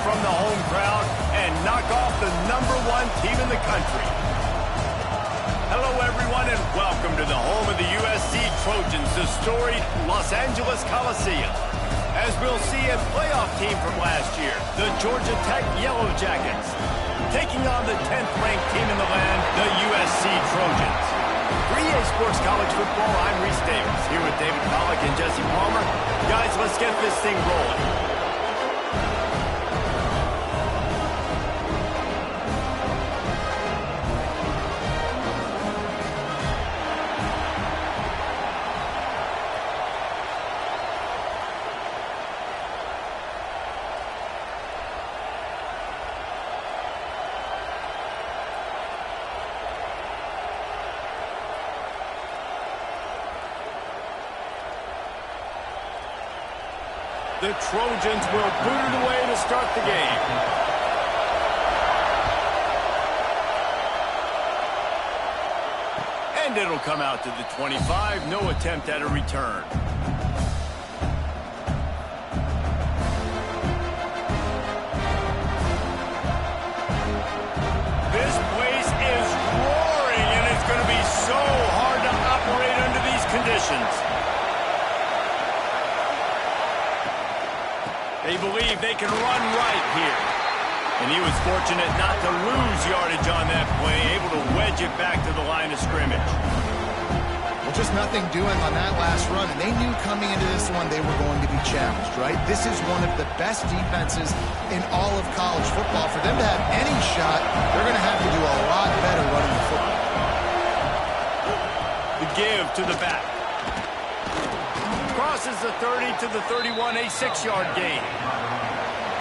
from the home crowd and knock off the #1 team in the country. Hello, everyone, and welcome to the home of the USC Trojans, the storied Los Angeles Coliseum. As we'll see, a playoff team from last year, the Georgia Tech Yellow Jackets, taking on the 10th-ranked team in the land, the USC Trojans. For EA Sports College Football, I'm Reese Davis, here with David Pollack and Jesse Palmer. Guys, let's get this thing rolling. The Trojans will boot it away to start the game. And it'll come out to the 25. No attempt at a return. This place is roaring, and it's going to be so hard to operate under these conditions. They believe they can run right here. And he was fortunate not to lose yardage on that play, able to wedge it back to the line of scrimmage. Well, just nothing doing on that last run, and they knew coming into this one they were going to be challenged, right? This is one of the best defenses in all of college football. For them to have any shot, they're going to have to do a lot better running the football. The give to the back. Crosses the 30 to the 31, a 6-yard gain.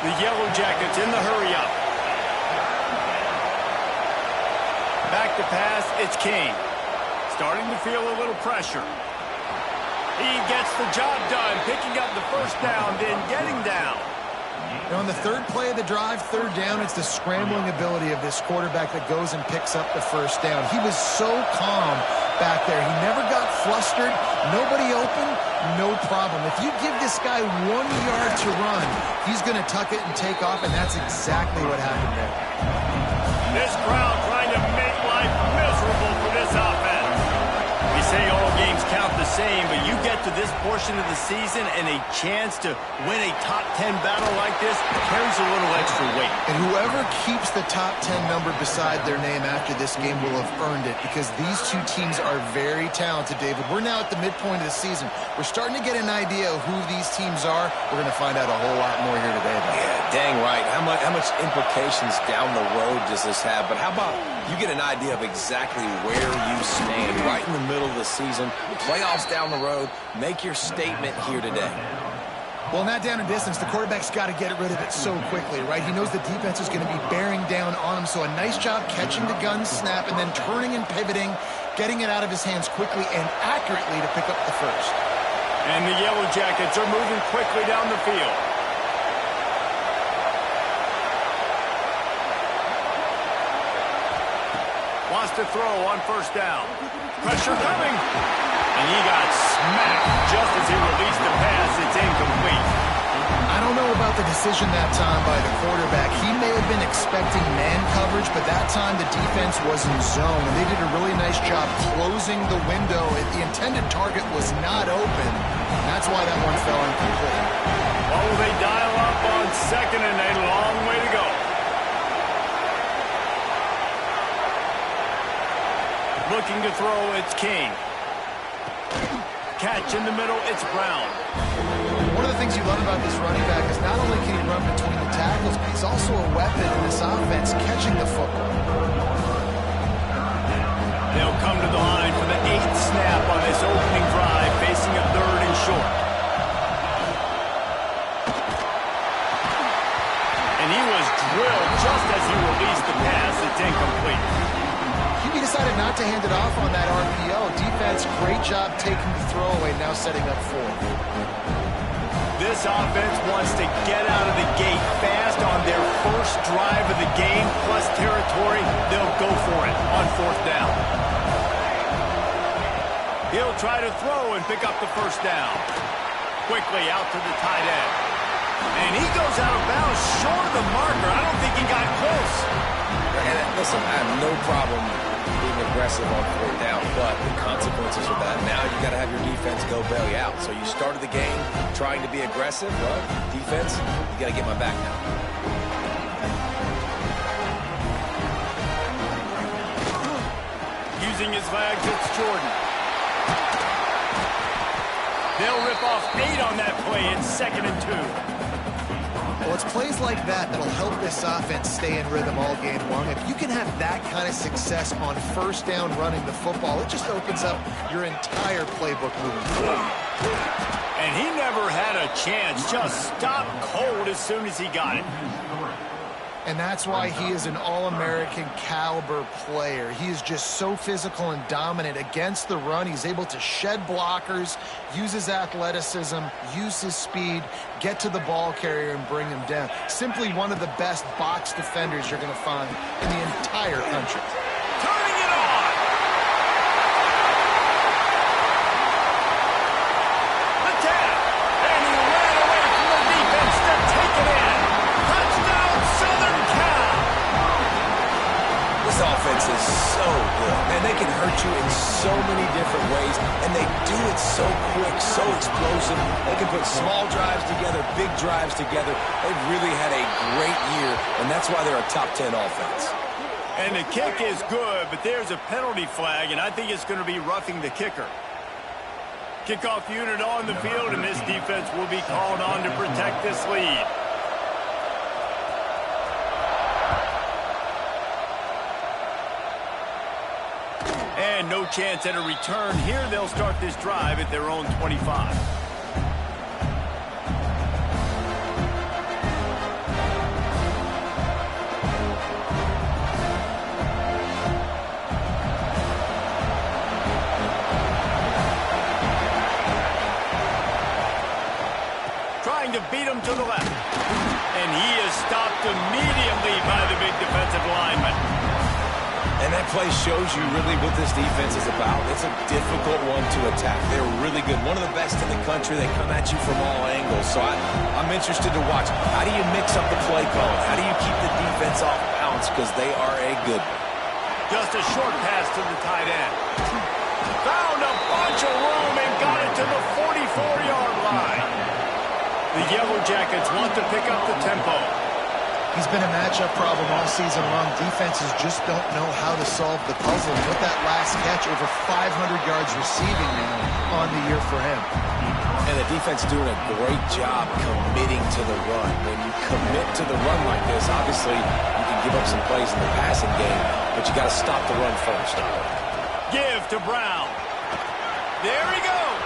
The Yellow Jackets in the hurry-up. Back to pass, it's King. Starting to feel a little pressure. He gets the job done, picking up the first down, then getting down. Now on the third play of the drive, third down, it's the scrambling ability of this quarterback that goes and picks up the first down. He was so calm back there. He never got flustered. Nobody open, no problem. If you give this guy 1 yard to run, he's going to tuck it and take off, and that's exactly what happened there. This crowd trying to make life miserable for this offense. We say all games count the same, but you get to this portion of the season and a chance to win a top 10 battle like this carries a little extra weight. And whoever keeps the top 10 number beside their name after this game will have earned it, because these two teams are very talented, David. We're now at the midpoint of the season. We're starting to get an idea of who these teams are. We're going to find out a whole lot more here today. Yeah, dang right. How much implications down the road does this have? But how about you get an idea of exactly where you stand right in the middle of the season, playoffs down the road, make your statement here today. Well, not down in distance, the quarterback's got to get rid of it so quickly, right? He knows the defense is going to be bearing down on him, so a nice job catching the gun snap and then turning and pivoting, getting it out of his hands quickly and accurately to pick up the first. And the Yellow Jackets are moving quickly down the field. Wants to throw on first down. Pressure coming. And he got smacked just as he released the pass. It's incomplete. I don't know about the decision that time by the quarterback. He may have been expecting man coverage, but that time the defense was in zone. And they did a really nice job closing the window. The intended target was not open. And that's why that one fell incomplete. Oh, they dial up on second and a long way to go. Looking to throw, it's King. Catch in the middle, it's Brown. One of the things you love about this running back is not only can he run between the tackles, but he's also a weapon in this offense, catching the football. They'll come to the line for the 8th snap on this opening drive, facing a 3rd and short. And he was drilled just as he released the pass. It's incomplete. He decided not to hand it off on that RPO. Defense, great job taking the throwaway, now setting up 4th. This offense wants to get out of the gate fast on their first drive of the game, plus territory. They'll go for it on 4th down. He'll try to throw and pick up the first down. Quickly out to the tight end. And he goes out of bounds short of the marker. I don't think he got close. And listen, I have no problem being aggressive on fourth down, but the consequences of that, now you got to have your defense go bail you out. So you started the game trying to be aggressive. Well, defense, you got to get my back now. Using his legs, it's Jordan. They'll rip off 8 on that play. It's 2nd and 2. Well, it's plays like that that'll help this offense stay in rhythm all game long. If you can have that kind of success on first down running the football, it just opens up your entire playbook moving forward. And he never had a chance. Just stopped cold as soon as he got it. And that's why he is an All-American caliber player. He is just so physical and dominant against the run. He's able to shed blockers, use his athleticism, use his speed, get to the ball carrier and bring him down. Simply one of the best box defenders you're going to find in the entire country. Turning it on! The tap! And he ran away from the defense to take it in. Touchdown, Southern Cal! This offense is so good, and they can hurt you in so many different ways, and they do it so quick, so explosive. They can put small drives together, big drives together. They've really had a great year, and that's why they're a top 10 offense. And the kick is good, but there's a penalty flag, and I think it's going to be roughing the kicker. Kickoff unit on the field, and this defense will be called on to protect this lead. And no chance at a return. Here they'll start this drive at their own 25. Trying to beat him to the left. And he is stopped immediately by the big defensive lineman. And that play shows you really what this defense is about. It's a difficult one to attack. They're really good. One of the best in the country. They come at you from all angles. So I'm interested to watch. How do you mix up the play calling? How do you keep the defense off balance? Because they are a good one. Just a short pass to the tight end. Found a bunch of room and got it to the 44-yard line. The Yellow Jackets want to pick up the tempo. He's been a matchup problem all season long. Defenses just don't know how to solve the puzzle. And with that last catch, over 500 yards receiving now on the year for him. And the defense doing a great job committing to the run. When you commit to the run like this, obviously you can give up some plays in the passing game, but you got to stop the run first. Give to Brown. There he goes.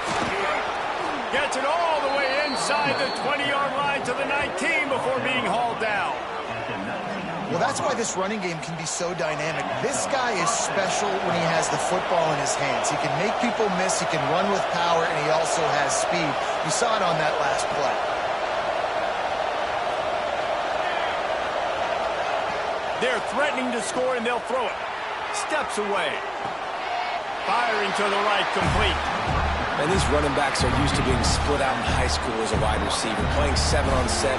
Gets it all the way inside the 20-yard line to the 19 before being hauled down. Well, that's why this running game can be so dynamic. This guy is special when he has the football in his hands. He can make people miss, he can run with power, and he also has speed. You saw it on that last play. They're threatening to score, and they'll throw it. Steps away. Firing to the right, complete. And these running backs are used to being split out in high school as a wide receiver, playing 7-on-7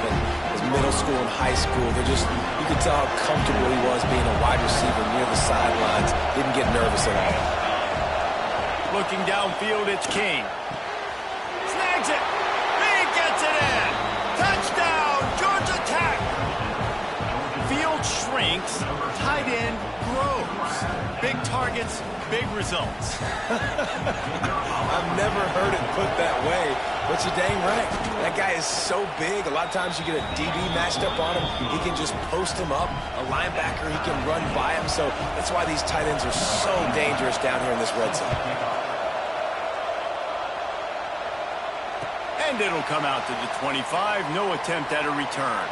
as middle school and high school. You could tell how comfortable he was being a wide receiver near the sidelines. Didn't get nervous at all. Looking downfield, it's King. Snags it. He gets it in. Touchdown, Georgia Tech. Field shrinks, tight end grows. Big targets, big results. I've never heard it put that way, but you're dang right. That guy is so big. A lot of times you get a DB matched up on him. He can just post him up. A linebacker, he can run by him. So that's why these tight ends are so dangerous down here in this red zone. And it'll come out to the 25. No attempt at a return.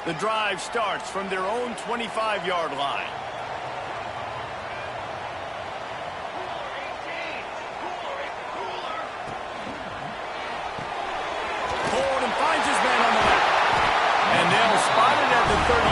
The drive starts from their own 25-yard line. Forward and finds his man on the left. And they'll spot it at the 30.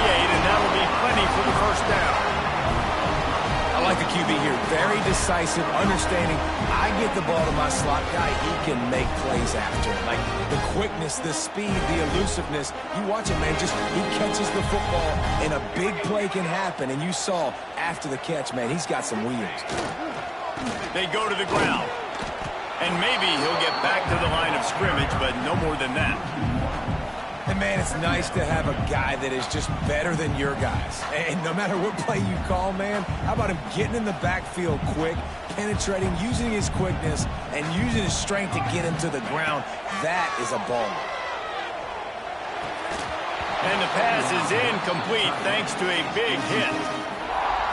QB here. Very decisive, understanding. I get the ball to my slot guy. He can make plays after it. Like the quickness, the speed, the elusiveness. You watch it, man. Just he catches the football, and a big play can happen. And you saw after the catch, man, he's got some wheels. They go to the ground. And maybe he'll get back to the line of scrimmage, but no more than that. And, man, it's nice to have a guy that is just better than your guys. And no matter what play you call, man, how about him getting in the backfield quick, penetrating, using his quickness, and using his strength to get him to the ground. That is a baller. And the pass is incomplete thanks to a big hit.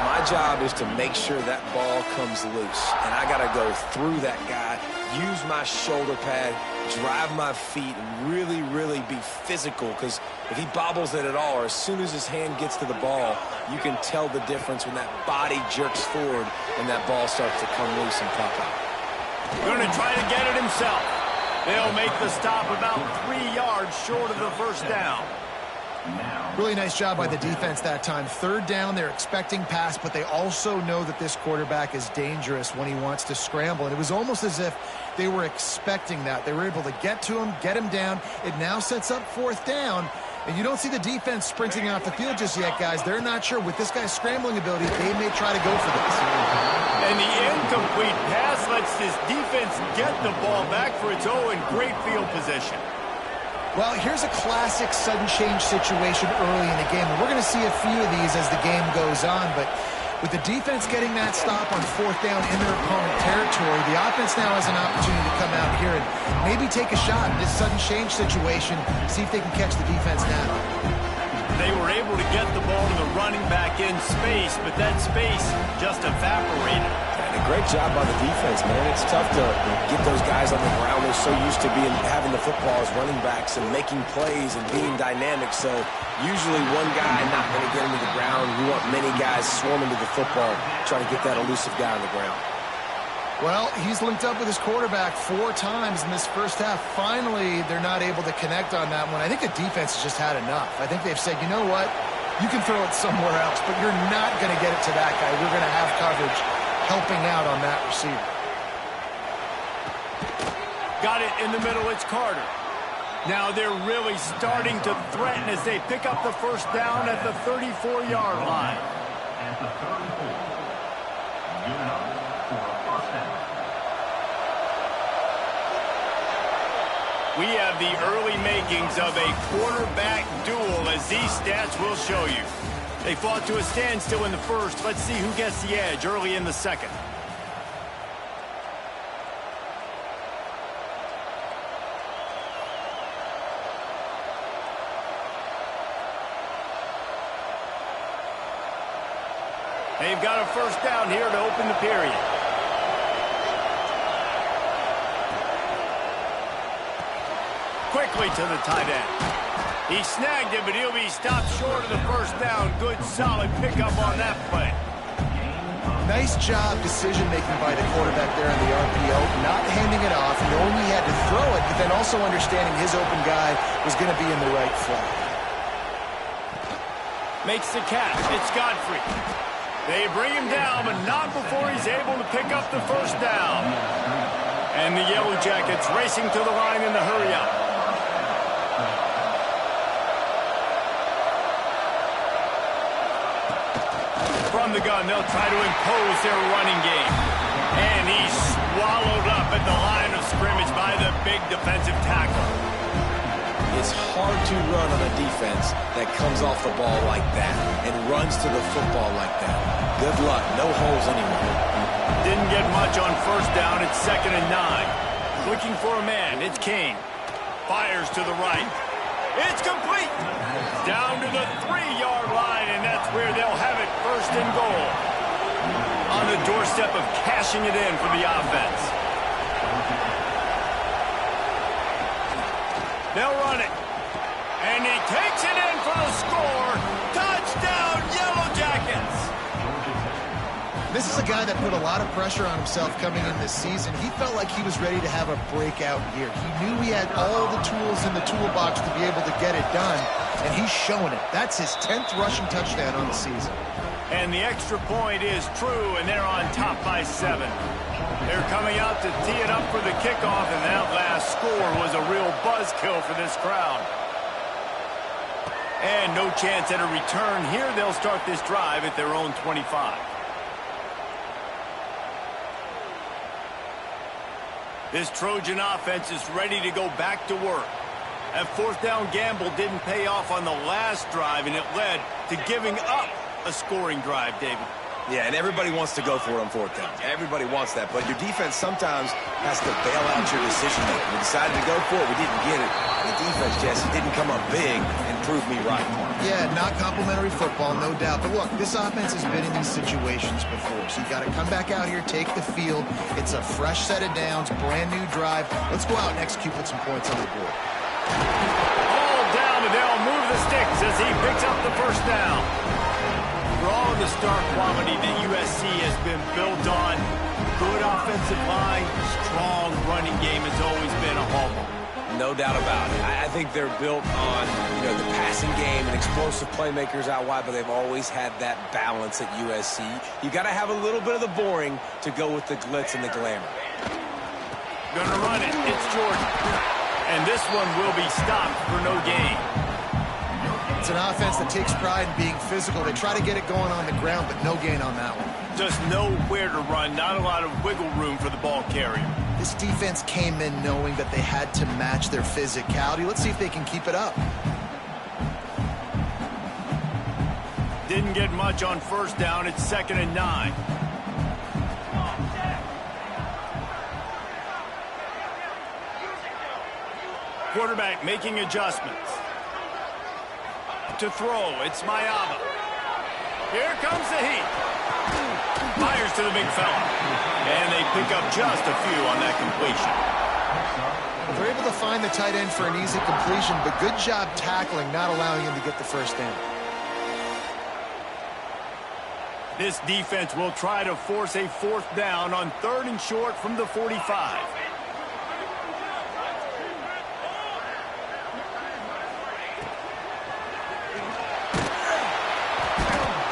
My job is to make sure that ball comes loose. And I got to go through that guy, use my shoulder pad, drive my feet, and really, really be physical. Because if he bobbles it at all, or as soon as his hand gets to the ball, you can tell the difference when that body jerks forward and that ball starts to come loose and pop out. Going to try to get it himself. They'll make the stop about 3 yards short of the first down. Really nice job by the defense that time. Third down, they're expecting pass, but they also know that this quarterback is dangerous when he wants to scramble. And it was almost as if they were expecting that. They were able to get to him, get him down. It now sets up fourth down. And you don't see the defense sprinting off the field just yet, guys. They're not sure. With this guy's scrambling ability, they may try to go for this. And the incomplete pass lets this defense get the ball back for its own great field position. Well, here's a classic sudden change situation early in the game. And we're going to see a few of these as the game goes on. But with the defense getting that stop on fourth down in their opponent territory, the offense now has an opportunity to come out here and maybe take a shot in this sudden change situation, see if they can catch the defense now. They were able to get the ball to the running back in space, but that space just evaporated. And a great job by the defense, man. It's tough to get those guys on the ground. They're so used to having the football as running backs and making plays and being dynamic. So usually one guy not going to get him to the ground. You want many guys swarming to the football, trying to get that elusive guy on the ground. Well, he's linked up with his quarterback 4 times in this first half. Finally, they're not able to connect on that one. I think the defense has just had enough. I think they've said, you know what? You can throw it somewhere else, but you're not going to get it to that guy. We're going to have coverage helping out on that receiver. Got it in the middle. It's Carter. Now they're really starting to threaten as they pick up the first down at the 34-yard line. At the 34. Give it up for a first down. We have the early makings of a quarterback duel, as these stats will show you. They fought to a standstill in the first. Let's see who gets the edge early in the second. They've got a first down here to open the period. Quickly to the tight end. He snagged it, but he'll be stopped short of the first down. Good, solid pickup on that play. Nice job decision-making by the quarterback there in the RPO, not handing it off, knowing he had to throw it, but then also understanding his open guy was going to be in the right flat. Makes the catch. It's Godfrey. They bring him down, but not before he's able to pick up the first down. And the Yellow Jackets racing to the line in the hurry-up. From the gun, they'll try to impose their running game. And he's swallowed up at the line of scrimmage by the big defensive tackle. It's hard to run on a defense that comes off the ball like that and runs to the football like that. Good luck. No holes anywhere. Didn't get much on first down. It's 2nd and 9. Looking for a man. It's Kane. Fires to the right. It's complete. Down to the 3-yard line, and that's where they'll have it, 1st and goal. On the doorstep of cashing it in for the offense. They'll run it. And he takes it in for the score. Touchdown, Yellow Jackets. This is a guy that put a lot of pressure on himself coming in this season. He felt like he was ready to have a breakout year. He knew he had all the tools in the toolbox to be able to get it done, and he's showing it. That's his 10th rushing touchdown on the season. And the extra point is true, and they're on top by 7. They're coming out to tee it up for the kickoff, and that last score was a real buzzkill for this crowd. And no chance at a return here. They'll start this drive at their own 25. This Trojan offense is ready to go back to work. That fourth down gamble didn't pay off on the last drive, and it led to giving up a scoring drive, David. Yeah, and everybody wants to go for it on fourth down. Everybody wants that, but your defense sometimes has to bail out your decision-making. We decided to go for it. We didn't get it. The defense, Jesse, didn't come up big and prove me right. Yeah, not complimentary football, no doubt. But look, this offense has been in these situations before, so you got to come back out here, take the field. It's a fresh set of downs, brand new drive. Let's go out and execute with some points on the board. All down, and they'll move the sticks as he picks up the first down. For all of the star quality that USC has been built on, good offensive line, strong running game has always been a hallmark. No doubt about it. I think they're built on, the passing game and explosive playmakers out wide, but they've always had that balance at USC. You got to have a little bit of the boring to go with the glitz and the glamour. Gonna run it. It's Jordan. And this one will be stopped for no gain. It's an offense that takes pride in being physical. They try to get it going on the ground, but no gain on that one. Just nowhere to run. Not a lot of wiggle room for the ball carrier. This defense came in knowing that they had to match their physicality. Let's see if they can keep it up. Didn't get much on first down. It's 2nd and 9. Quarterback making adjustments. To throw, it's Mayava. Here comes the heat. Fires to the big fella. And they pick up just a few on that completion. Well, they're able to find the tight end for an easy completion, but good job tackling, not allowing him to get the first down. This defense will try to force a fourth down on 3rd and short from the 45.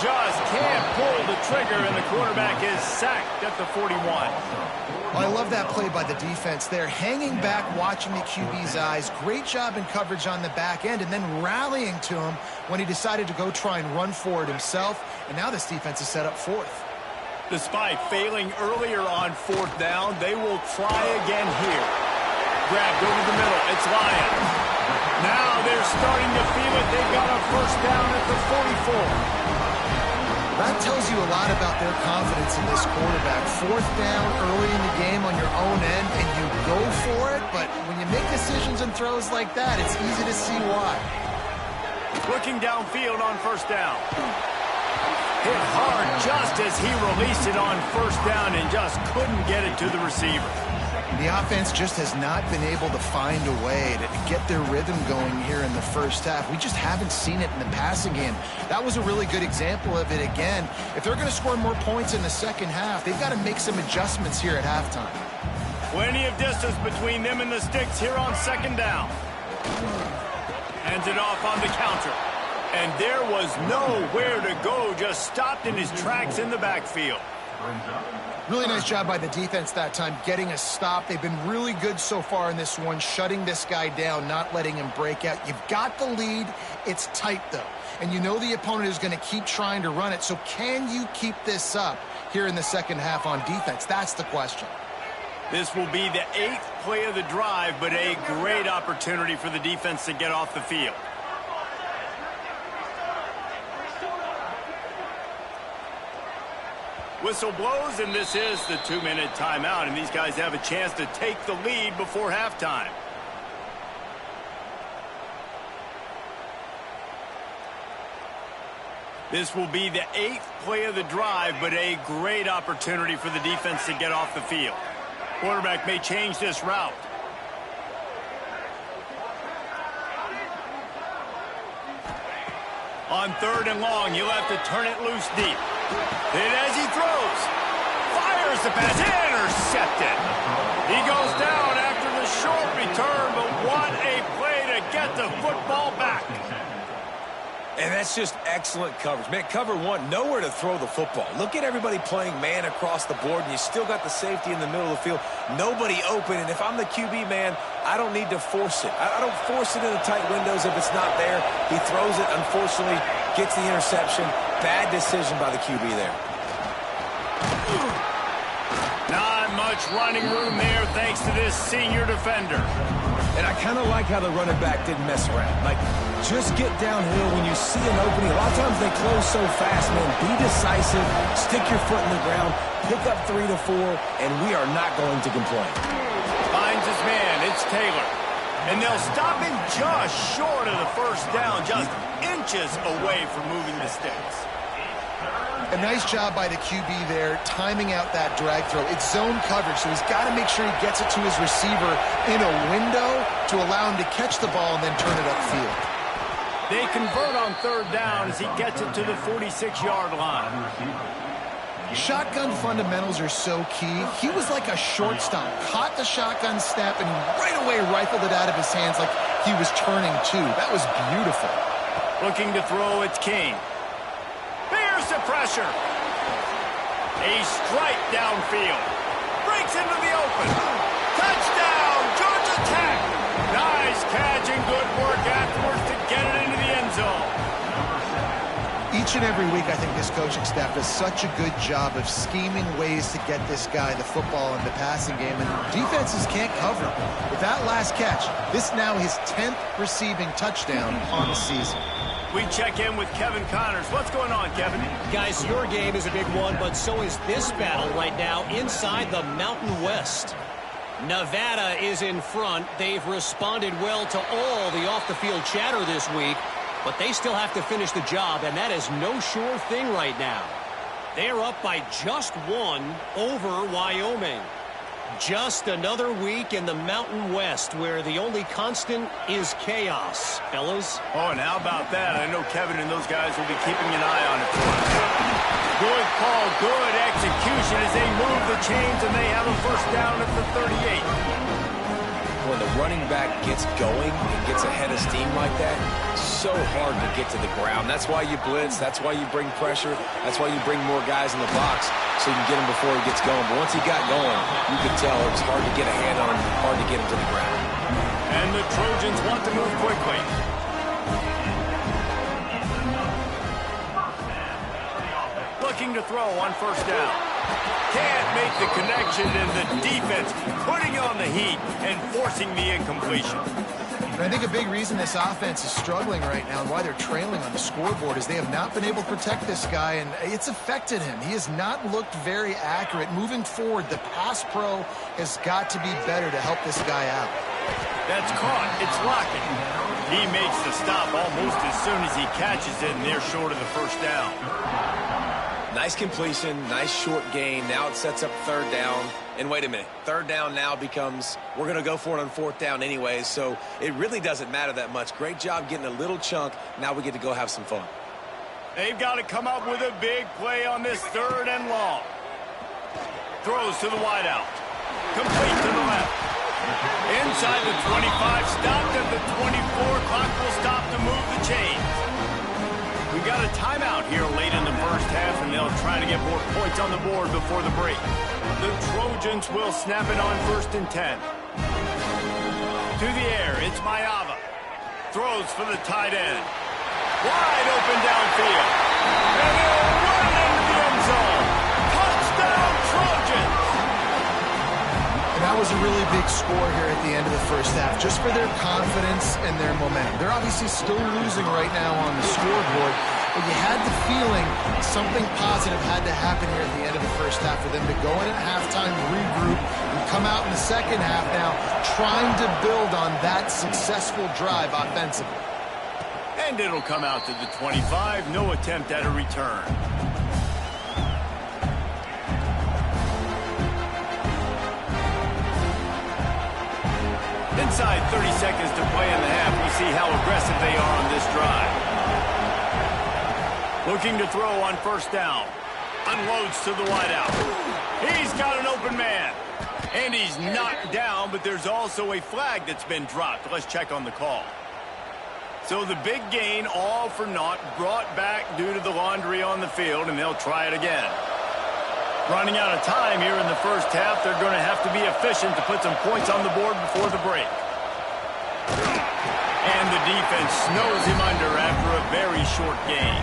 Just can't pull the trigger, and the quarterback is sacked at the 41. Oh, I love that play by the defense there. Hanging back, watching the QB's eyes. Great job in coverage on the back end, and then rallying to him when he decided to go try and run for it himself. And now this defense is set up 4th. Despite failing earlier on 4th down, they will try again here. Grabbed over the middle. It's Lyon. Now they're starting to feel it. They've got a first down at the 44. That tells you a lot about their confidence in this quarterback. 4th down early in the game on your own end, and you go for it, but when you make decisions and throws like that, it's easy to see why. Looking downfield on first down. Hit hard just as he released it on first down and just couldn't get it to the receiver. The offense just has not been able to find a way to get their rhythm going here in the first half. We just haven't seen it in the passing game. That was a really good example of it again. If they're going to score more points in the second half, they've got to make some adjustments here at halftime. Plenty of distance between them and the sticks here on 2nd down. Hands it off on the counter. And there was nowhere to go, just stopped in his tracks in the backfield. Really nice job by the defense that time, getting a stop. They've been really good so far in this one, shutting this guy down, not letting him break out. You've got the lead. It's tight, though. And you know the opponent is going to keep trying to run it. So can you keep this up here in the second half on defense? That's the question. This will be the 8th play of the drive, but a great opportunity for the defense to get off the field. Whistle blows, and this is the 2-minute timeout, and these guys have a chance to take the lead before halftime. This will be the 8th play of the drive, but a great opportunity for the defense to get off the field. Quarterback may change this route. On 3rd and long, you'll have to turn it loose deep. And as he throws, fires the pass, intercepted. He goes down after the short return, but what a play to get the football back. And that's just excellent coverage. Man, cover one, nowhere to throw the football. Look at everybody playing man across the board, and you still got the safety in the middle of the field. Nobody open, and if I'm the QB, man, I don't need to force it. I don't force it in the tight windows if it's not there. He throws it, unfortunately, gets the interception. Bad decision by the QB there. Not much running room there thanks to this senior defender. And I kind of like how the running back didn't mess around. Like, just get downhill when you see an opening. A lot of times they close so fast, man. Be decisive, stick your foot in the ground, pick up 3 to 4, and we are not going to complain. Finds his man, it's Taylor. And they'll stop him just short of the first down, just inches away from moving the sticks. A nice job by the QB there, timing out that drag throw. It's zone coverage, so he's got to make sure he gets it to his receiver in a window to allow him to catch the ball and then turn it upfield. They convert on third down as he gets it to the 46-yard line. Shotgun fundamentals are so key. He was like a shortstop, caught the shotgun snap, and right away rifled it out of his hands like he was turning two. That was beautiful. Looking to throw, it's King. Bears the pressure. A strike downfield. Breaks into the open. Touchdown, Georgia Tech. Nice catch and good work afterwards to get it into the end zone. Each and every week, I think this coaching staff does such a good job of scheming ways to get this guy the football in the passing game, and defenses can't cover him. With that last catch, this now his 10th receiving touchdown on the season. We check in with Kevin Connors. What's going on, Kevin? Guys, your game is a big one, but so is this battle right now inside the Mountain West. Nevada is in front. They've responded well to all the off-the-field chatter this week, but they still have to finish the job, and that is no sure thing right now. They're up by just 1 over Wyoming. Just another week in the Mountain West where the only constant is chaos, fellas. Oh, and how about that? I know Kevin and those guys will be keeping an eye on it for us. Good call, good execution as they move the chains and they have a first down at the 38. When the running back gets going and gets ahead of steam like that, so hard to get to the ground. That's why you blitz. That's why you bring pressure. That's why you bring more guys in the box so you can get him before he gets going. But once he got going, you could tell it was hard to get a hand on him, hard to get him to the ground. And the Trojans want to move quickly. Looking to throw on first down. Can't make the connection, and the defense putting on the heat and forcing the incompletion. And I think a big reason this offense is struggling right now and why they're trailing on the scoreboard is they have not been able to protect this guy, and it's affected him. He has not looked very accurate. Moving forward, the pass pro has got to be better to help this guy out. That's caught. It's Lockett. He makes the stop almost as soon as he catches it, and they're short of the first down. Nice completion, nice short gain. Now it sets up third down. And wait a minute, third down now becomes, we're going to go for it on fourth down anyways, so it really doesn't matter that much. Great job getting a little chunk. Now we get to go have some fun. They've got to come up with a big play on this third and long. Throws to the wideout. Complete to the left. Inside the 25, stopped at the 24. Clock will stop to move the chains. We've got a timeout here late in the first half, and they'll try to get more points on the board before the break. The Trojans will snap it on 1st and 10. To the air, it's Mayava. Throws for the tight end. Wide open downfield. And they'll run it into the end zone. Touchdown, Trojans! And that was a really big score here at the end of the first half, just for their confidence and their momentum. They're obviously still losing right now on the scoreboard, but you had the feeling something positive had to happen here at the end of the first half for them to go in at halftime, regroup, and come out in the second half now trying to build on that successful drive offensively. And it'll come out to the 25. No attempt at a return. Inside 30 seconds to play in the half. We'll see how aggressive they are on this drive. Looking to throw on first down. Unloads to the wideout. He's got an open man. And he's knocked down, but there's also a flag that's been dropped. Let's check on the call. So the big gain, all for naught, brought back due to the laundry on the field, and they'll try it again. Running out of time here in the first half, they're going to have to be efficient to put some points on the board before the break. And the defense snows him under after a very short gain.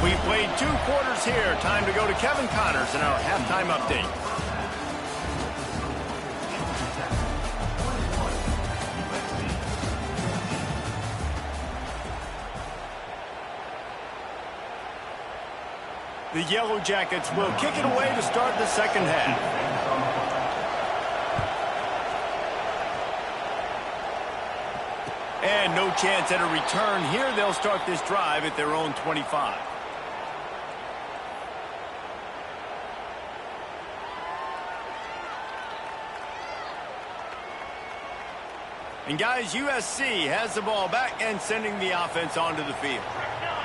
We played 2 quarters here. Time to go to Kevin Connors in our halftime update. The Yellow Jackets will kick it away to start the second half. And no chance at a return here. They'll start this drive at their own 25. And guys, USC has the ball back and sending the offense onto the field.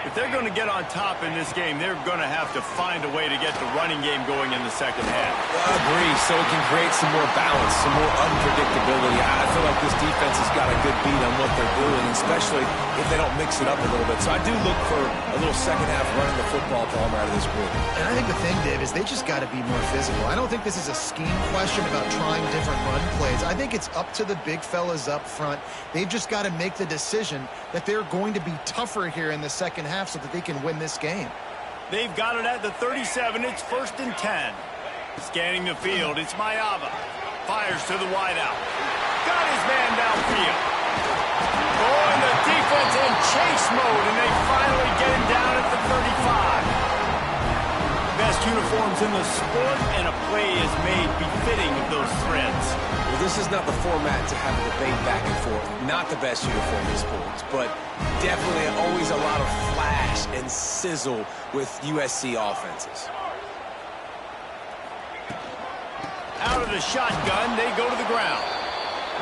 If they're going to get on top in this game, they're going to have to find a way to get the running game going in the second half. I agree, so it can create some more balance, some more unpredictability. I feel like this defense has got a good beat on what they're doing, especially if they don't mix it up a little bit. So I do look for a little second half running the football ball out of this group. And I think the thing, Dave, is they just got to be more physical. I don't think this is a scheme question about trying different run plays. I think it's up to the big fellas up front. They've just got to make the decision that they're going to be tougher here in the second half so that they can win this game. They've got it at the 37. It's 1st and 10. Scanning the field, it's Mayava. Fires to the wideout. Got his man downfield. Oh, and the defense in chase mode, and they finally get him down at the 35. Best uniforms in the sport, and a play is made befitting of those threads. Well, this is not the format to have a debate back and forth. Not the best uniform in sports, but definitely always a lot of flash and sizzle with USC offenses. Out of the shotgun, they go to the ground.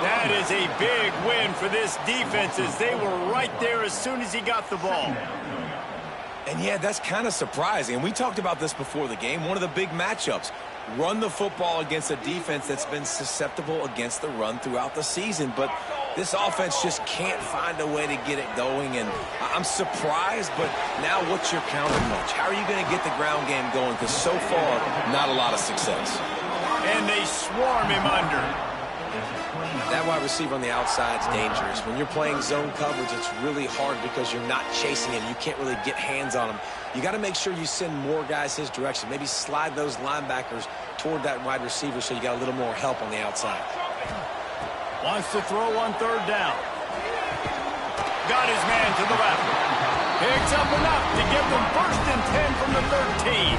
That is a big win for this defense as they were right there as soon as he got the ball. And yeah, that's kind of surprising. And we talked about this before the game. One of the big matchups. Run the football against a defense that's been susceptible against the run throughout the season. But this offense just can't find a way to get it going. And I'm surprised, but now what's your counterpunch? How are you going to get the ground game going? Because so far, not a lot of success. And they swarm him under. That wide receiver on the outside is dangerous. When you're playing zone coverage, it's really hard because you're not chasing him. You can't really get hands on him. You got to make sure you send more guys his direction. Maybe slide those linebackers toward that wide receiver so you got a little more help on the outside. Wants to throw on 3rd down. Got his man to the left. Picks up enough to give them 1st and 10 from the 13.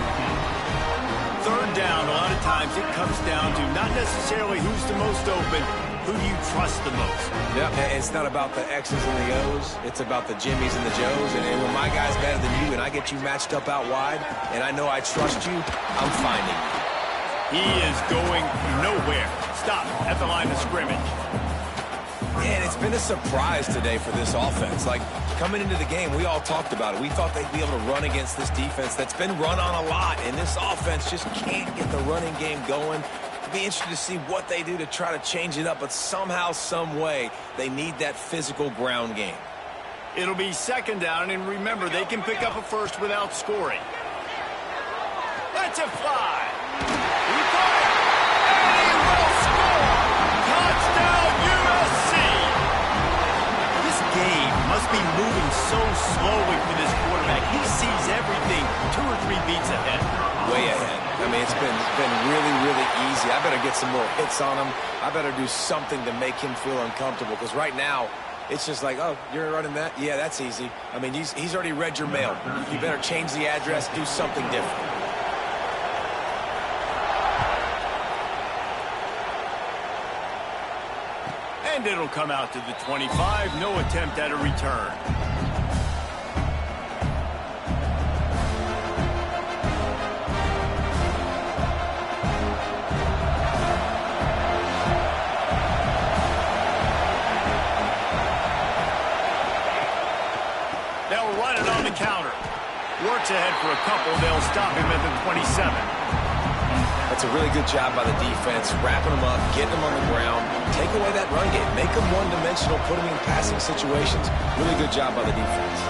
3rd down, a lot of times it comes down to not necessarily who's the most open, who do you trust the most. Yeah, it's not about the X's and the O's. It's about the Jimmies and the Joes. And when my guy's better than you and I get you matched up out wide and I know I trust you, I'm finding you. He is going nowhere. Stop at the line of scrimmage. And it's been a surprise today for this offense. Like, coming into the game, we all talked about it. We thought they'd be able to run against this defense that's been run on a lot, and this offense just can't get the running game going. It'd be interesting to see what they do to try to change it up, but somehow, some way, they need that physical ground game. It'll be 2nd down, and remember, they can pick up a first without scoring. That's a fly. He caught it, and he will score. Touchdown, USC. This game must be moving so slowly for this quarterback. He sees everything 2 or 3 beats ahead. Way ahead. I mean, it's been really, really easy. I better get some more hits on him. I better do something to make him feel uncomfortable, because right now, it's just like, oh, you're running that? Yeah, that's easy. I mean, he's already read your mail. You better change the address, do something different. And it'll come out to the 25. No attempt at a return. They'll run it on the counter. Works ahead for a couple. They'll stop him at the 27. That's a really good job by the defense, wrapping them up, getting them on the ground, take away that run game, make them one-dimensional, put them in passing situations. Really good job by the defense.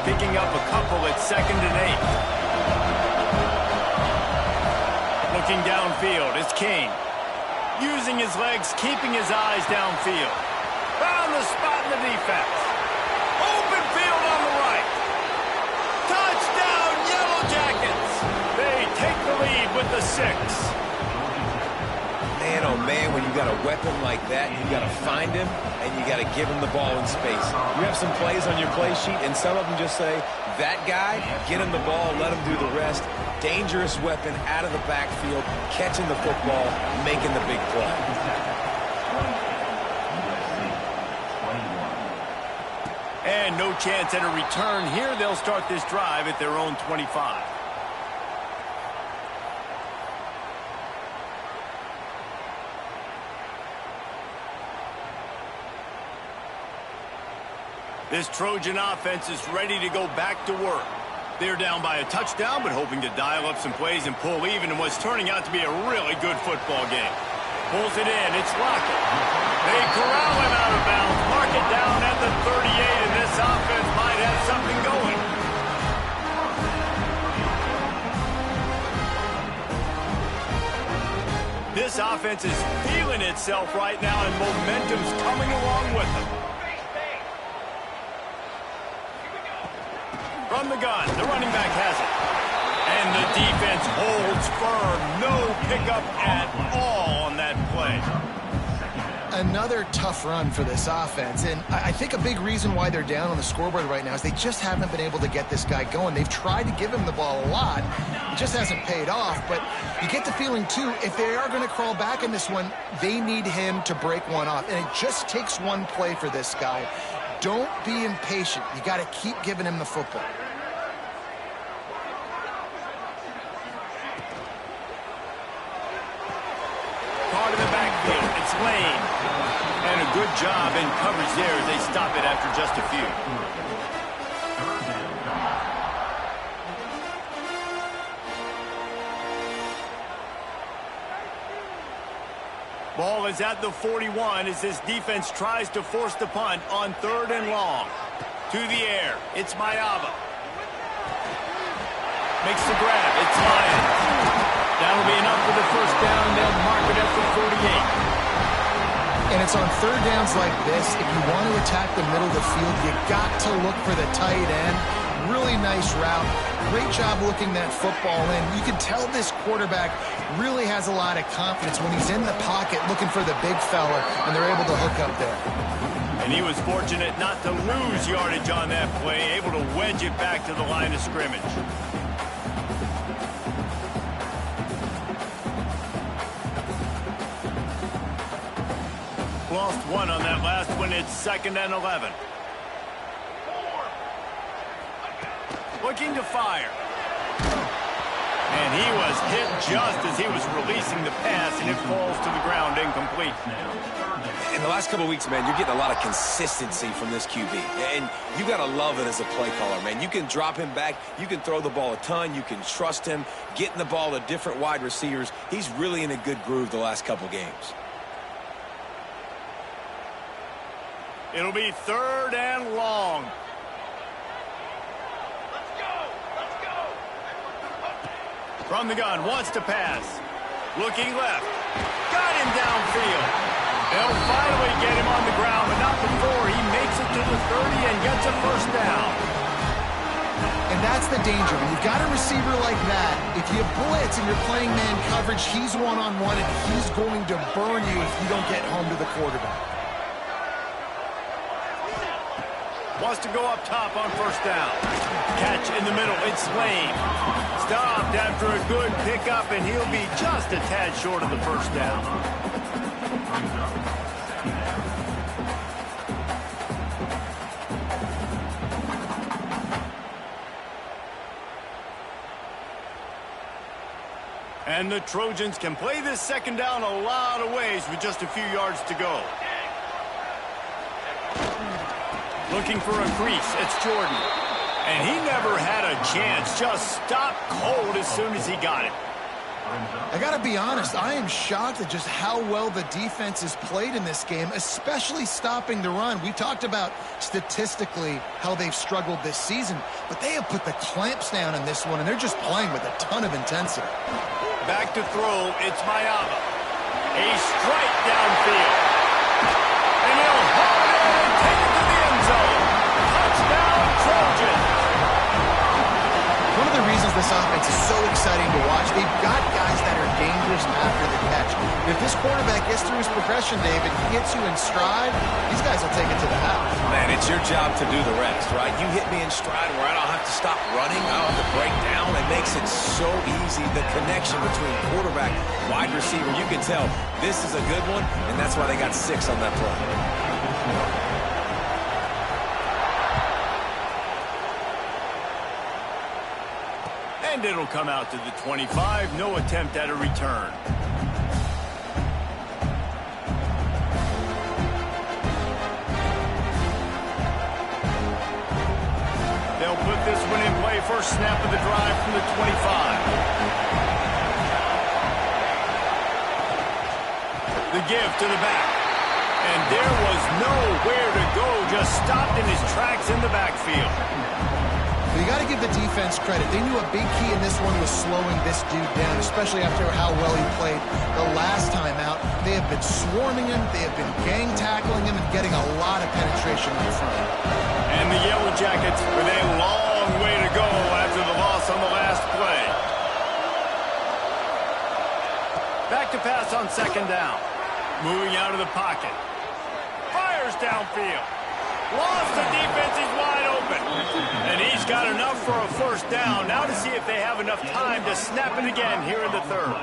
Picking up a couple at 2nd and 8. Looking downfield, it's King. Using his legs, keeping his eyes downfield. Found the spot in the defense. Open field on the right. Touchdown, Yellow Jackets. They take the lead with the 6. Man, oh man, when you got a weapon like that, you got to find him, and you got to give him the ball in space. You have some plays on your play sheet, and some of them just say, that guy, get him the ball, let him do the rest. Dangerous weapon out of the backfield, catching the football, making the big play. And no chance at a return here. They'll start this drive at their own 25. This Trojan offense is ready to go back to work. They're down by a touchdown, but hoping to dial up some plays and pull even in what's turning out to be a really good football game. Pulls it in. It's Lockett. They corral him out of bounds. Mark it down at the 38, and this offense might have something going. This offense is feeling itself right now, and momentum's coming along with them. From the gun, the running back has it. And the defense holds firm. No pickup at all on that play. Another tough run for this offense, and I think a big reason why they're down on the scoreboard right now is they just haven't been able to get this guy going. They've tried to give him the ball a lot. It just hasn't paid off, but you get the feeling, too, if they are going to crawl back in this one, they need him to break one off, and it just takes one play for this guy. Don't be impatient. You got to keep giving him the football. Caught in the backfield. It's Lane. And a good job in coverage there as they stop it after just a few. Ball is at the 41 as this defense tries to force the punt on 3rd and long. To the air, it's Mayava. Makes the grab, it's Lyons. That'll be enough for the first down. They'll mark it at the 48. And it's on 3rd downs like this. If you want to attack the middle of the field, you got to look for the tight end. Really nice route. Great job looking that football in. You can tell this quarterback really has a lot of confidence when he's in the pocket looking for the big fella, and they're able to hook up there. And he was fortunate not to lose yardage on that play, able to wedge it back to the line of scrimmage. Lost one on that last one. It's 2nd and 11. Looking to fire. And he was hit just as he was releasing the pass, and it falls to the ground incomplete. In the last couple of weeks, man, you're getting a lot of consistency from this QB. And you got to love it as a play caller, man. You can drop him back. You can throw the ball a ton. You can trust him, getting the ball to different wide receivers. He's really in a good groove the last couple games. It'll be 3rd and long. From the gun, wants to pass. Looking left. Got him downfield. They'll finally get him on the ground, but not before he makes it to the 30 and gets a first down. And that's the danger. When you've got a receiver like that, if you blitz and you're playing man coverage, he's one-on-one, and he's going to burn you if you don't get home to the quarterback. Wants to go up top on 1st down. Catch in the middle. It's Lane. Stopped after a good pickup, and he'll be just a tad short of the first down. And the Trojans can play this second down a lot of ways with just a few yards to go. Looking for a crease. It's Jordan. And he never had a chance. Just stopped cold as soon as he got it. I got to be honest, I am shocked at just how well the defense has played in this game, especially stopping the run. We talked about statistically how they've struggled this season, but they have put the clamps down in this one, and they're just playing with a ton of intensity. Back to throw, it's Mayava. A strike downfield. And he'll haul it in and take it to the end zone. Touchdown, Trojans. One of the reasons this offense is so exciting to watch, they've got guys that are dangerous after the catch. If this quarterback gets through his progression, David, he gets you in stride, these guys will take it to the house. Man, it's your job to do the rest, right? You hit me in stride where I don't have to stop running, I don't have to break down. It makes it so easy, the connection between quarterback, wide receiver. You can tell this is a good one, and that's why they got 6 on that play. And it'll come out to the 25. No attempt at a return. They'll put this one in play. First snap of the drive from the 25. The give to the back. And there was nowhere to go. Just stopped in his tracks in the backfield. You got to give the defense credit. They knew a big key in this one was slowing this dude down, especially after how well he played the last time out. They have been swarming him, they have been gang tackling him, and getting a lot of penetration in front. And the Yellow Jackets with a long way to go after the loss on the last play. Back to pass on second down. Moving out of the pocket. Fires downfield. Lost the defense, he's wide open. And he's got enough for a first down. Now to see if they have enough time to snap it again here in the third.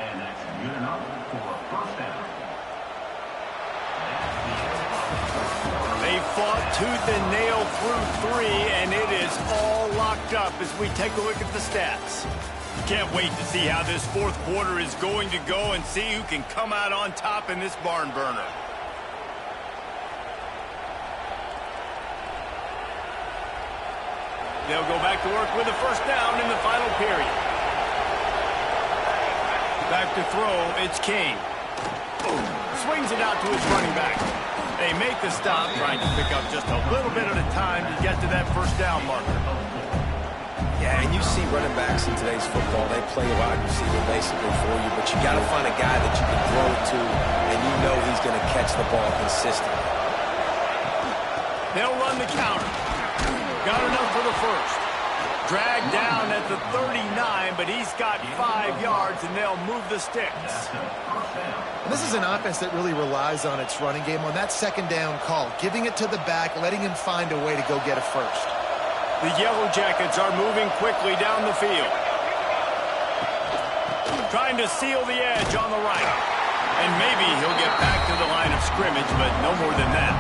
And that's good enough for a first down. They fought tooth and nail through 3, and it is all locked up as we take a look at the stats. Can't wait to see how this fourth quarter is going to go and see who can come out on top in this barn burner. They'll go back to work with a first down in the final period. Back to throw, it's King. Swings it out to his running back. They make the stop, trying to pick up just a little bit at a time to get to that first down marker. Yeah, and you see running backs in today's football, they play wide receiver basically for you, but you got to find a guy that you can throw it to, and you know he's going to catch the ball consistently. They'll run the counter. Got enough for the first. Dragged down at the 39, but he's got 5 yards, and they'll move the sticks. And this is an offense that really relies on its running game on that second down call, giving it to the back, letting him find a way to go get a first. The Yellow Jackets are moving quickly down the field. Trying to seal the edge on the right. And maybe he'll get back to the line of scrimmage, but no more than that.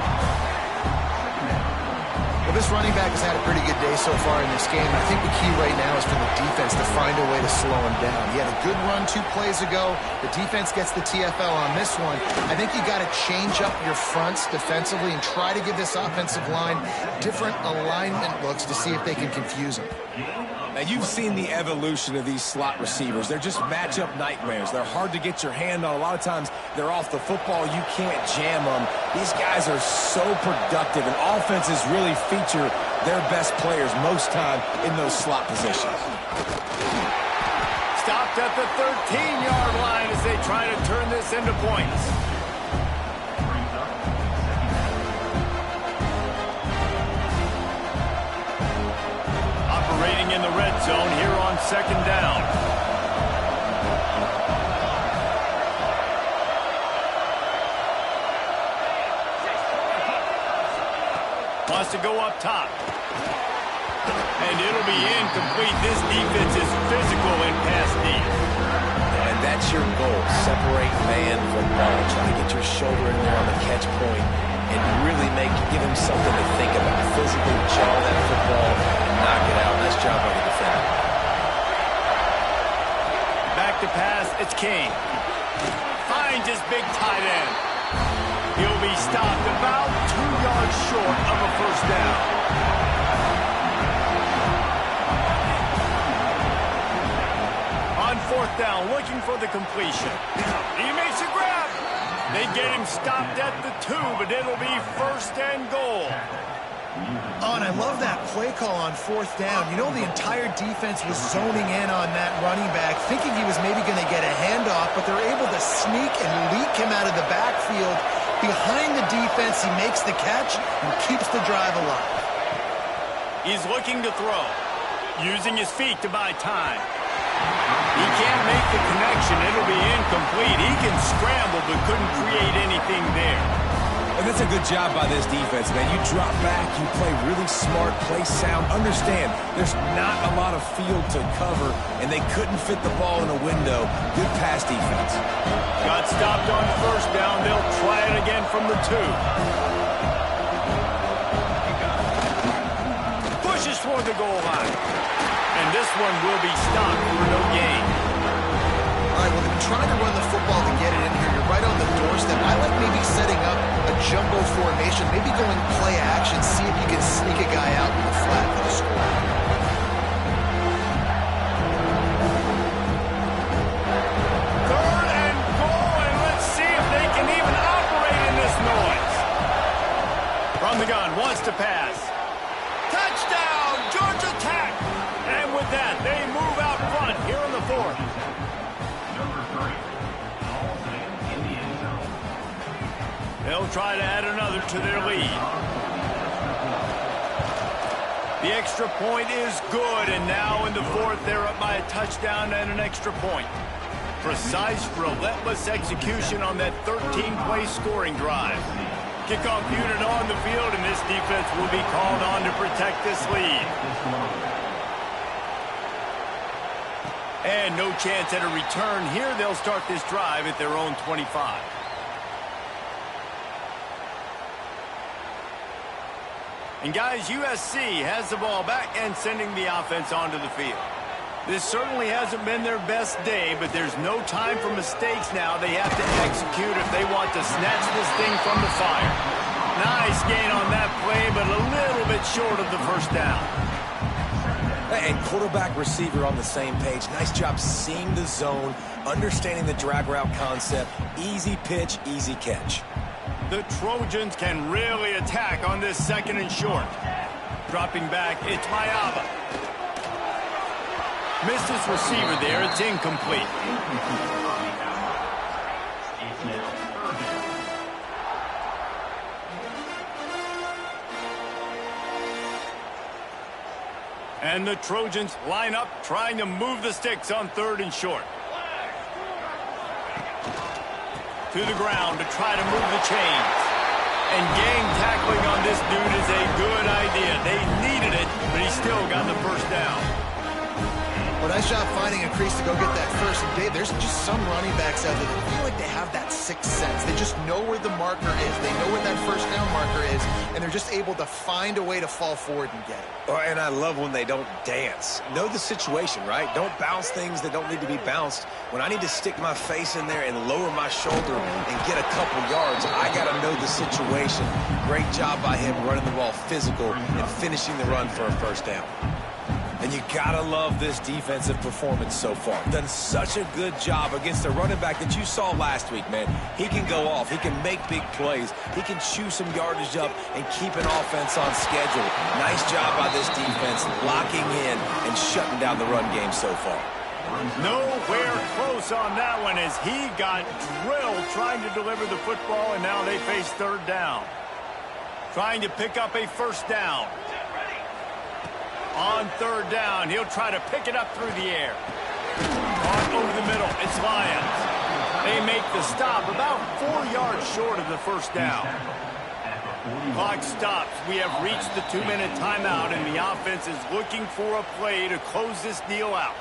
Well, this running back has had a pretty good day so far in this game. I think the key right now is for the defense to find a way to slow him down. He had a good run 2 plays ago. The defense gets the TFL on this one. I think you got to change up your fronts defensively and try to give this offensive line different alignment looks to see if they can confuse him. Now, you've seen the evolution of these slot receivers. They're just matchup nightmares. They're hard to get your hand on. A lot of times, they're off the football. You can't jam them. These guys are so productive, and offenses really feature their best players most time in those slot positions. Stopped at the 13-yard line as they try to turn this into points. Operating in the red zone here on second down. Wants to go up top. And it'll be incomplete. This defense is physical in pass deep. And that's your goal. Separate man from ball. Try to get your shoulder in there on the catch point and really give him something to think about. Physically jaw that football and knock it out. Nice job by the defender. to pass. It's King. Finds his big tight end. He'll be stopped about 2 yards short of a first down. On fourth down, looking for the completion. He makes a grab. They get him stopped at the 2, but it'll be first and goal. Oh, and I love that play call on fourth down. You know, the entire defense was zoning in on that running back, thinking he was maybe going to get a handoff, but they're able to sneak and leak him out of the backfield. Behind the defense, he makes the catch and keeps the drive alive. He's looking to throw, using his feet to buy time. He can't make the connection. It'll be incomplete. He can scramble, but couldn't create anything there. And that's a good job by this defense, man. You drop back, you play really smart, play sound. Understand, there's not a lot of field to cover, and they couldn't fit the ball in a window. Good pass defense. Got stopped on first down. They'll try it again from the 2. Pushes for the goal line. And this one will be stopped for no gain. All right, well, they've been trying to run the football to get it in here. You're right on the doorstep. I like maybe setting up a jumbo formation, maybe going play action, see if you can sneak a guy out in the flat for the score. Third and goal, and let's see if they can even operate in this noise. From the gun, wants to pass. Touchdown, Georgia Tech! And with that, they move out front here in the 4th. Number 3, ball stand in the end zone. They'll try to add another to their lead. The extra point is good, and now in the 4th, they're up by a touchdown and an extra point. Precise, relentless execution on that 13-play scoring drive. Kickoff unit on the field, and this defense will be called on to protect this lead. And no chance at a return here. They'll start this drive at their own 25. And guys, USC has the ball back and sending the offense onto the field. This certainly hasn't been their best day, but there's no time for mistakes now. They have to execute if they want to snatch this thing from the fire. Nice gain on that play, but a little bit short of the first down. And quarterback receiver on the same page. Nice job seeing the zone, understanding the drag route concept. Easy pitch, easy catch. The Trojans can really attack on this second and short. Dropping back, it's Mayava. Missed his receiver there. It's incomplete. It's now 3rd down. And the Trojans line up, trying to move the sticks on 3rd and short. To the ground to try to move the chains. And gang tackling on this dude is a good idea. They needed it, but he still got the first down. Well, nice job finding a crease to go get that first. And Dave, there's just some running backs out there that feel like they have that sixth sense. They just know where the marker is. They know where that first down marker is, and they're just able to find a way to fall forward and get it. Oh, and I love when they don't dance. Know the situation, right? Don't bounce things that don't need to be bounced. When I need to stick my face in there and lower my shoulder and get a couple yards, I got to know the situation. Great job by him running the ball physical and finishing the run for a first down. And you gotta love this defensive performance so far. Done such a good job against a running back that you saw last week, man. He can go off. He can make big plays. He can chew some yardage up and keep an offense on schedule. Nice job by this defense locking in and shutting down the run game so far. Nowhere close on that one as he got drilled trying to deliver the football, and now they face 3rd down. Trying to pick up a first down. On 3rd down, he'll try to pick it up through the air. On over the middle, it's Lions. They make the stop about 4 yards short of the first down. Clock stops. We have reached the 2-minute timeout, and the offense is looking for a play to close this deal out.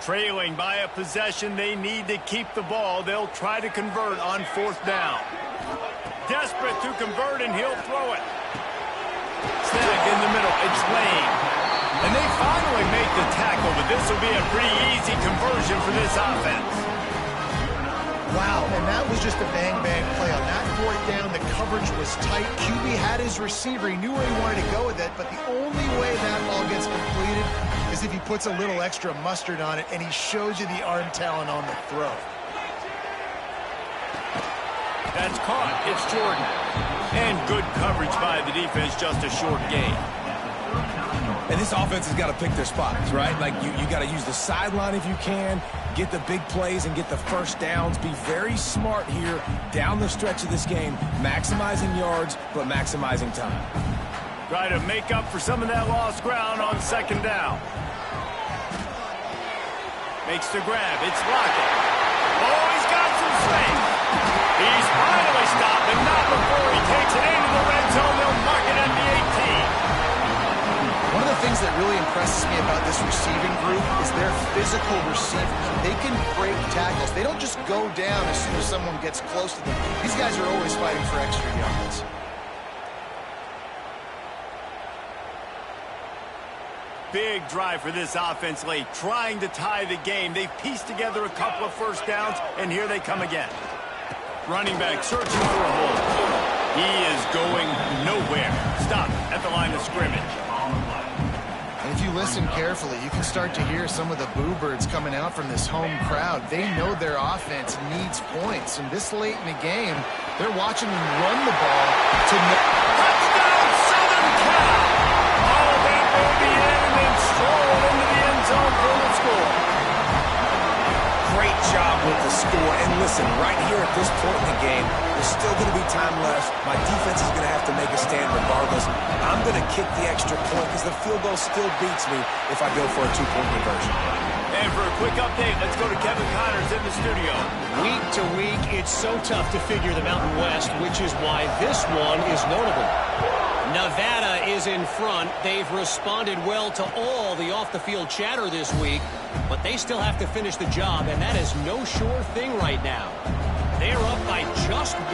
Trailing by a possession, they need to keep the ball. They'll try to convert on 4th down. Desperate to convert, and he'll throw it. Snag in the middle. It's Lane. And they finally make the tackle, but this will be a pretty easy conversion for this offense. Wow, and that was just a bang-bang play. On that 4th down, the coverage was tight. QB had his receiver. He knew where he wanted to go with it, but the only way that ball gets completed is if he puts a little extra mustard on it, and he shows you the arm talent on the throw. That's caught. It's Jordan. And good coverage by the defense, just a short gain. And this offense has got to pick their spots, right? Like, you got to use the sideline if you can, get the big plays and get the first downs. Be very smart here down the stretch of this game, maximizing yards, but maximizing time. Try to make up for some of that lost ground on 2nd down. Makes the grab. It's Lockett. Oh, he's got some space. He's finally stopped, and not before he takes it into the red zone. They'll mark it at the 18. One of the things that really impresses me about this receiving group is their physical receivers. They can break tackles. They don't just go down as soon as someone gets close to them. These guys are always fighting for extra yards. Big drive for this offense late, trying to tie the game. They've pieced together a couple of first downs, and here they come again. Running back searching for a hole. He is going nowhere. Stop at the line of scrimmage. And if you listen carefully, you can start to hear some of the boo birds coming out from this home crowd. They know their offense needs points, and this late in the game, they're watching them run the ball to... Touchdown, Southern Cal! Oh, that will be in and then strolled into the end zone for the score. Great job with the score. And listen, right here at this point in the game, there's still going to be time left. My defense is going to have to make a stand regardless. I'm going to kick the extra point because the field goal still beats me if I go for a 2-point conversion. And for a quick update, let's go to Kevin Connors in the studio. Week to week, it's so tough to figure the Mountain West, which is why this one is notable. Nevada is in front. They've responded well to all the off-the-field chatter this week, but they still have to finish the job, and that is no sure thing right now. They're up by just 1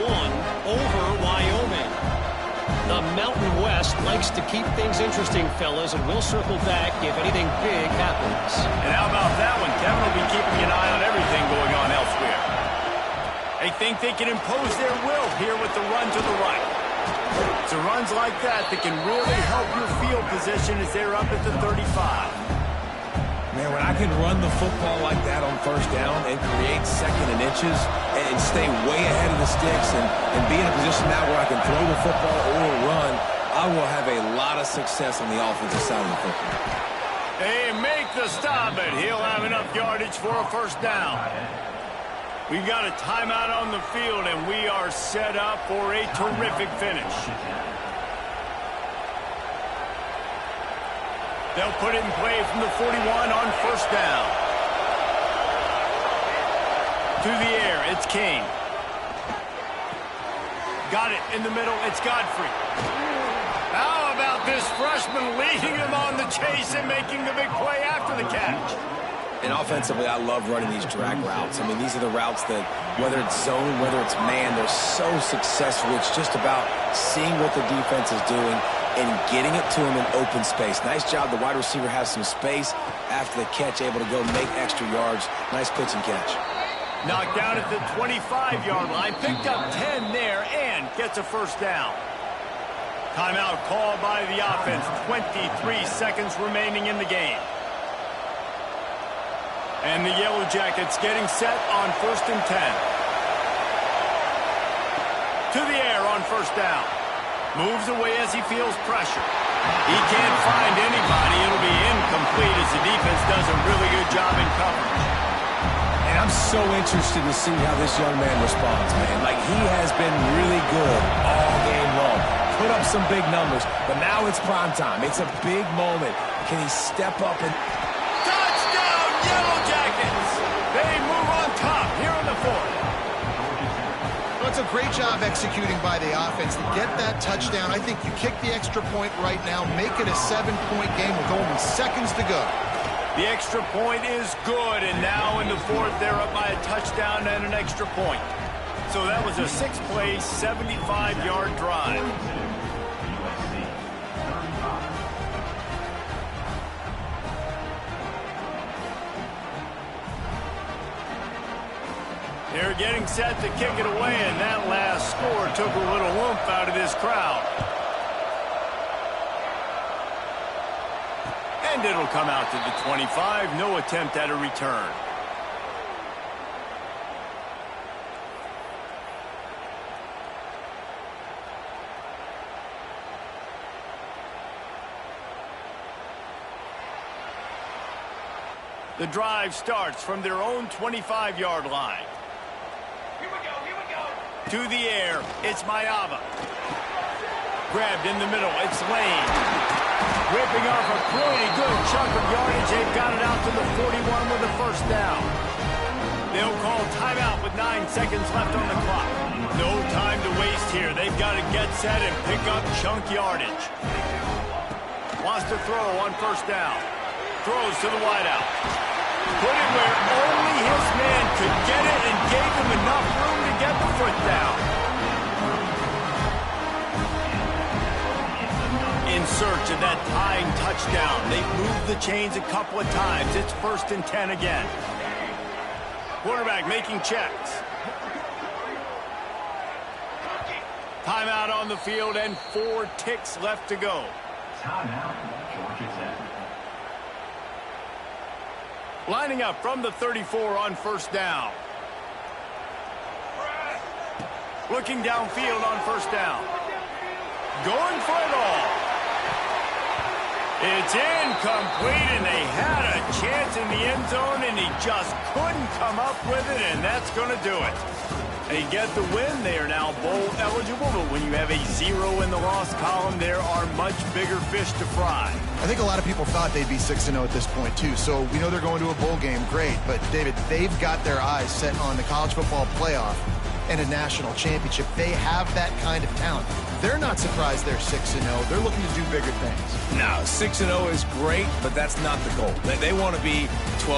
over Wyoming. The Mountain West likes to keep things interesting, fellas, and we'll circle back if anything big happens. And how about that one? Kevin will be keeping an eye on everything going on elsewhere. They think they can impose their will here with the run to the right. It's runs like that that can really help your field position as they're up at the 35. Man, when I can run the football like that on 1st down and create 2nd and inches and stay way ahead of the sticks and be in a position now where I can throw the football or run, I will have a lot of success on the offensive side of the football. They make the stop, but he'll have enough yardage for a 1st down. We've got a timeout on the field, and we are set up for a terrific finish. They'll put it in play from the 41 on 1st down. To the air, it's Kane. Got it in the middle, it's Godfrey. How about this freshman leading them on the chase and making the big play after the catch? And offensively, I love running these drag routes. I mean, these are the routes that, whether it's zone, whether it's man, they're so successful. It's just about seeing what the defense is doing and getting it to him in open space. Nice job. The wide receiver has some space after the catch, able to go make extra yards. Nice pitch and catch. Knocked down at the 25-yard line. Picked up 10 there and gets a 1st down. Timeout called by the offense. 23 seconds remaining in the game. And the Yellow Jackets getting set on 1st and 10. To the air on 1st down. Moves away as he feels pressure. He can't find anybody. It'll be incomplete as the defense does a really good job in coverage. And I'm so interested to see how this young man responds, man. Like, he has been really good all game long. Put up some big numbers, but now it's prime time. It's a big moment. Can he step up and... Touchdown, Yellow Jackets! They move on top here in the 4th. Well, it's a great job executing by the offense to get that touchdown. I think you kick the extra point right now, make it a 7-point game with only seconds to go. The extra point is good, and now in the fourth, they're up by a touchdown and an extra point. So that was a 6-play, 75-yard drive. They're getting set to kick it away, and that last score took a little oomph out of this crowd. And it'll come out to the 25. No attempt at a return. The drive starts from their own 25-yard line. Here we go. To the air, it's Mayava. Grabbed in the middle, it's Lane. Ripping off a pretty good chunk of yardage. They've got it out to the 41 with a first down. They'll call timeout with 9 seconds left on the clock. No time to waste here. They've got to get set and pick up chunk yardage. Wants to throw on first down. Throws to the wideout. Put it where only his man could get it and gave him enough room to get the foot down. In search of that tying touchdown. They've moved the chains a couple of times. It's 1st and 10 again. Quarterback making checks. Timeout on the field and 4 ticks left to go. Timeout, Georgia Tech. Lining up from the 34 on first down. Looking downfield on first down. Going for it all. It's incomplete, and they had a chance in the end zone, and he just couldn't come up with it, and that's going to do it. They get the win. They are now bowl eligible, but when you have a 0 in the loss column, there are much bigger fish to fry. I think a lot of people thought they'd be 6-0 at this point, too. So we know they're going to a bowl game. Great. But, David, they've got their eyes set on the college football playoff and a national championship. They have that kind of talent. They're not surprised they're 6-0. They're looking to do bigger things. No, 6-0 is great, but that's not the goal. They want to be 12